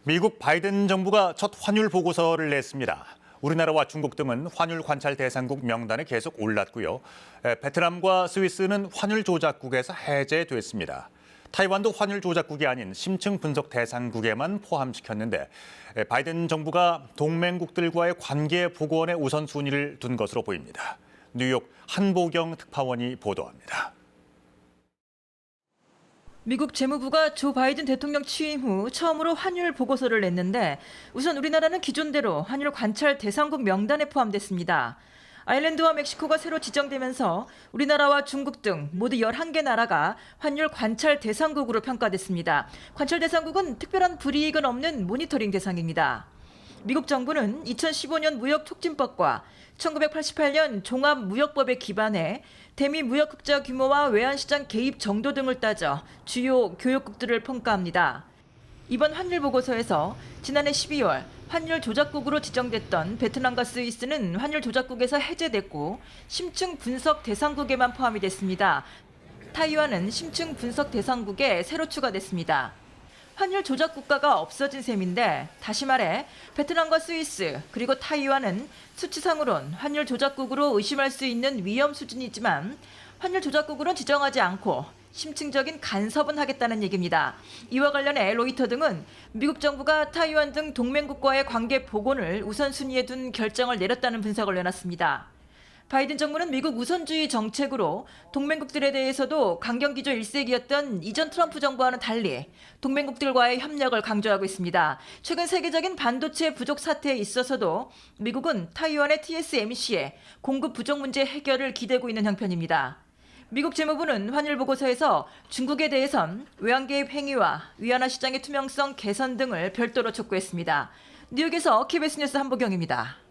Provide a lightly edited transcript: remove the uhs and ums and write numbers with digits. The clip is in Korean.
미국 바이든 정부가 첫 환율 보고서를 냈습니다. 우리나라와 중국 등은 환율 관찰 대상국 명단에 계속 올랐고요. 베트남과 스위스는 환율 조작국에서 해제됐습니다. 타이완도 환율 조작국이 아닌 심층 분석 대상국에만 포함시켰는데 바이든 정부가 동맹국들과의 관계 복원에 우선순위를 둔 것으로 보입니다. 뉴욕 한보경 특파원이 보도합니다. 미국 재무부가 조 바이든 대통령 취임 후 처음으로 환율 보고서를 냈는데 우선 우리나라는 기존대로 환율 관찰 대상국 명단에 포함됐습니다. 아일랜드와 멕시코가 새로 지정되면서 우리나라와 중국 등 모두 11개 나라가 환율 관찰 대상국으로 평가됐습니다. 관찰 대상국은 특별한 불이익은 없는 모니터링 대상입니다. 미국 정부는 2015년 무역촉진법과 1988년 종합무역법에 기반해 대미 무역흑자 규모와 외환시장 개입 정도 등을 따져 주요 교역국들을 평가합니다. 이번 환율 보고서에서 지난해 12월 환율 조작국으로 지정됐던 베트남과 스위스는 환율 조작국에서 해제됐고 심층 분석 대상국에만 포함이 됐습니다. 타이완은 심층 분석 대상국에 새로 추가됐습니다. 환율 조작 국가가 없어진 셈인데 다시 말해 베트남과 스위스 그리고 타이완은 수치상으론 환율 조작국으로 의심할 수 있는 위험 수준이지만 환율 조작국으로 지정하지 않고 심층적인 간섭은 하겠다는 얘기입니다. 이와 관련해 로이터 등은 미국 정부가 타이완 등 동맹국과의 관계 복원을 우선순위에 둔 결정을 내렸다는 분석을 내놨습니다. 바이든 정부는 미국 우선주의 정책으로 동맹국들에 대해서도 강경기조 일색이었던 이전 트럼프 정부와는 달리 동맹국들과의 협력을 강조하고 있습니다. 최근 세계적인 반도체 부족 사태에 있어서도 미국은 타이완의 TSMC의 공급 부족 문제 해결을 기대고 있는 형편입니다. 미국 재무부는 환율 보고서에서 중국에 대해선 외환 개입 행위와 위안화 시장의 투명성 개선 등을 별도로 촉구했습니다. 뉴욕에서 KBS 뉴스 한보경입니다.